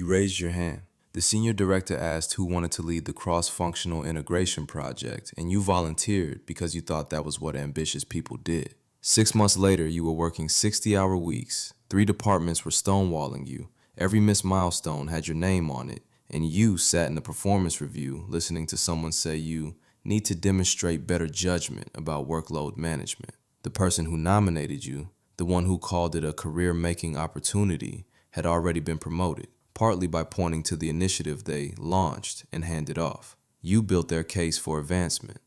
You raised your hand. The senior director asked who wanted to lead the cross-functional integration project, and you volunteered because you thought that was what ambitious people did. 6 months later, you were working 60-hour weeks. 3 departments were stonewalling you. Every missed milestone had your name on it, and you sat in the performance review listening to someone say you need to demonstrate better judgment about workload management. The person who nominated you, the one who called it a career-making opportunity, had already been promoted, partly by pointing to the initiative they launched and handed off. You built their case for advancement.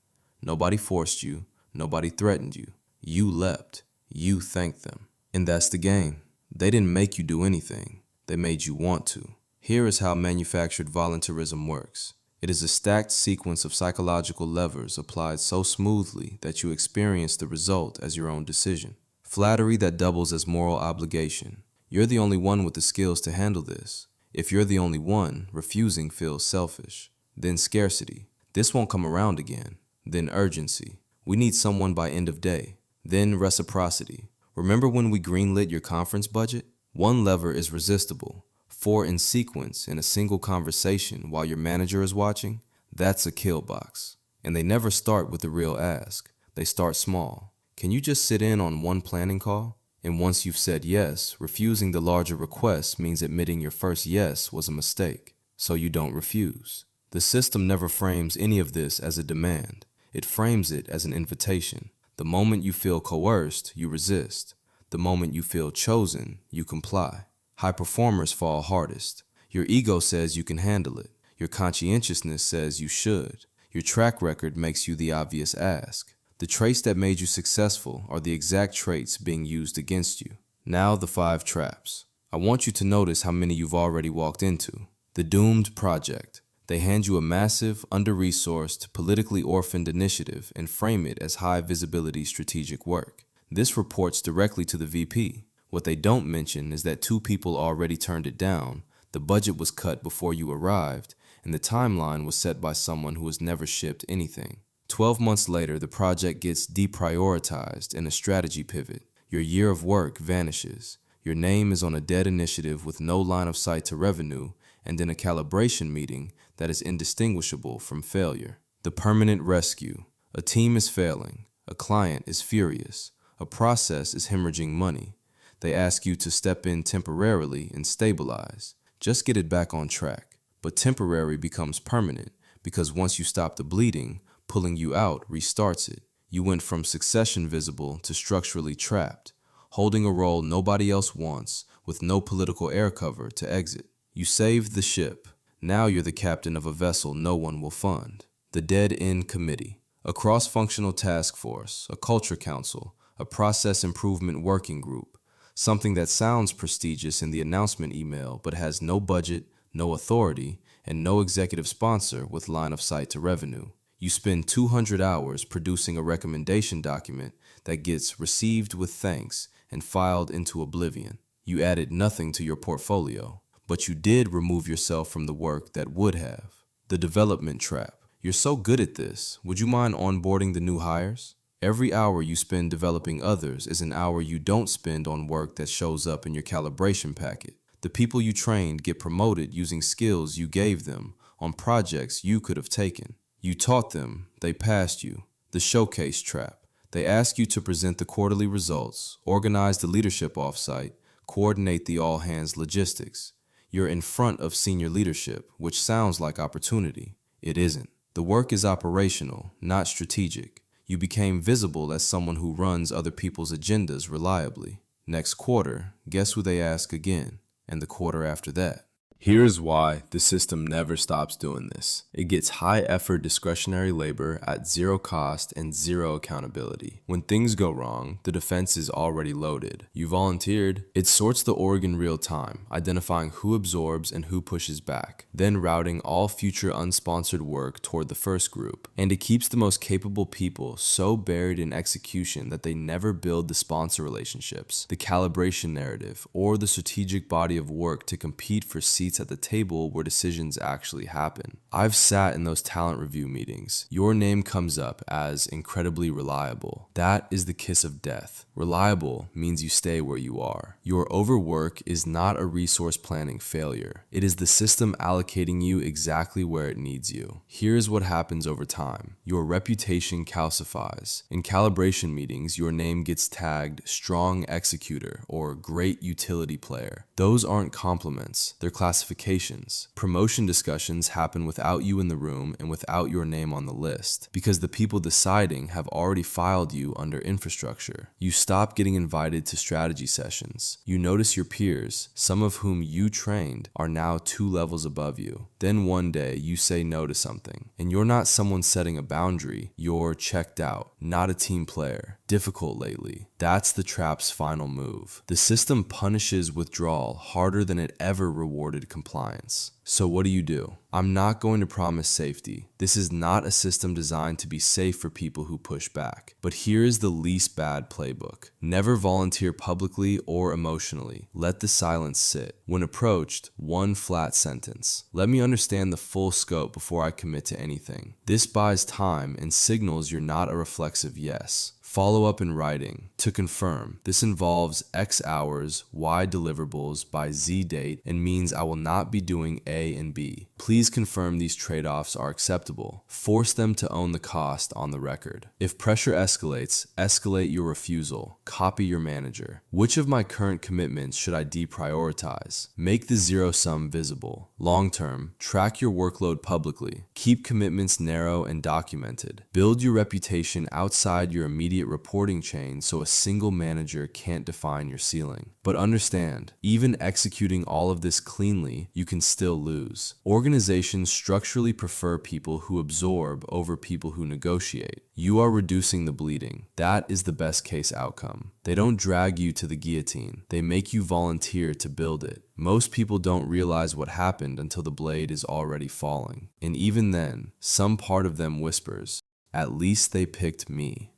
Nobody forced you. Nobody threatened you. You leapt. You thanked them. And that's the game. They didn't make you do anything. They made you want to. Here is how manufactured voluntarism works. It is a stacked sequence of psychological levers applied so smoothly that you experience the result as your own decision. Flattery that doubles as moral obligation. You're the only one with the skills to handle this. If you're the only one, refusing feels selfish. Then scarcity. This won't come around again. Then urgency. We need someone by end of day. Then reciprocity. Remember when we greenlit your conference budget? One lever is resistible. 4 in sequence in a single conversation while your manager is watching. That's a kill box. And they never start with the real ask. They start small. Can you just sit in on one planning call? And once you've said yes, refusing the larger request means admitting your first yes was a mistake. So you don't refuse. The system never frames any of this as a demand. It frames it as an invitation. The moment you feel coerced, you resist. The moment you feel chosen, you comply. High performers fall hardest. Your ego says you can handle it. Your conscientiousness says you should. Your track record makes you the obvious ask. The traits that made you successful are the exact traits being used against you. Now the 5 traps. I want you to notice how many you've already walked into. The doomed project. They hand you a massive, under-resourced, politically orphaned initiative and frame it as high-visibility strategic work. This reports directly to the VP. What they don't mention is that 2 people already turned it down, the budget was cut before you arrived, and the timeline was set by someone who has never shipped anything. 12 months later, the project gets deprioritized in a strategy pivot. Your year of work vanishes. Your name is on a dead initiative with no line of sight to revenue, and in a calibration meeting that is indistinguishable from failure. The permanent rescue. A team is failing. A client is furious. A process is hemorrhaging money. They ask you to step in temporarily and stabilize. Just get it back on track. But temporary becomes permanent because once you stop the bleeding, pulling you out restarts it. You went from succession visible to structurally trapped, holding a role nobody else wants with no political air cover to exit. You saved the ship. Now you're the captain of a vessel no one will fund. The dead end committee. A cross-functional task force, a culture council, a process improvement working group. Something that sounds prestigious in the announcement email but has no budget, no authority, and no executive sponsor with line of sight to revenue. You spend 200 hours producing a recommendation document that gets received with thanks and filed into oblivion. You added nothing to your portfolio, but you did remove yourself from the work that would have. The development trap. You're so good at this, would you mind onboarding the new hires? Every hour you spend developing others is an hour you don't spend on work that shows up in your calibration packet. The people you trained get promoted using skills you gave them on projects you could have taken. You taught them, they passed you. The showcase trap. They ask you to present the quarterly results, organize the leadership offsite, coordinate the all-hands logistics. You're in front of senior leadership, which sounds like opportunity. It isn't. The work is operational, not strategic. You became visible as someone who runs other people's agendas reliably. Next quarter, guess who they ask again? And the quarter after that. Here's why the system never stops doing this. It gets high-effort discretionary labor at 0 cost and 0 accountability. When things go wrong, the defense is already loaded. You volunteered. It sorts the org in real time, identifying who absorbs and who pushes back, then routing all future unsponsored work toward the first group. And it keeps the most capable people so buried in execution that they never build the sponsor relationships, the calibration narrative, or the strategic body of work to compete for seats at the table where decisions actually happen. I've sat in those talent review meetings. Your name comes up as incredibly reliable. That is the kiss of death. Reliable means you stay where you are. Your overwork is not a resource planning failure. It is the system allocating you exactly where it needs you. Here's what happens over time. Your reputation calcifies. In calibration meetings, your name gets tagged strong executor or great utility player. Those aren't compliments, they're classifications. Promotion discussions happen without you in the room and without your name on the list, because the people deciding have already filed you under infrastructure. You stop getting invited to strategy sessions. You notice your peers, some of whom you trained, are now 2 levels above you. Then one day you say no to something, and you're not someone setting a boundary, you're checked out, not a team player. Difficult lately. That's the trap's final move. The system punishes withdrawal harder than it ever rewarded compliance. So what do? I'm not going to promise safety. This is not a system designed to be safe for people who push back. But here is the least bad playbook. Never volunteer publicly or emotionally. Let the silence sit. When approached, one flat sentence. Let me understand the full scope before I commit to anything. This buys time and signals you're not a reflexive yes. Follow up in writing. To confirm, this involves X hours, Y deliverables by Z date, and means I will not be doing A and B. Please confirm these trade-offs are acceptable. Force them to own the cost on the record. If pressure escalates, escalate your refusal. Copy your manager. Which of my current commitments should I deprioritize? Make the zero sum visible. Long term, track your workload publicly. Keep commitments narrow and documented. Build your reputation outside your immediate reporting chain so a single manager can't define your ceiling. But understand, even executing all of this cleanly, you can still lose. Organizations structurally prefer people who absorb over people who negotiate. You are reducing the bleeding. That is the best case outcome. They don't drag you to the guillotine. They make you volunteer to build it. Most people don't realize what happened until the blade is already falling. And even then, some part of them whispers, "At least they picked me."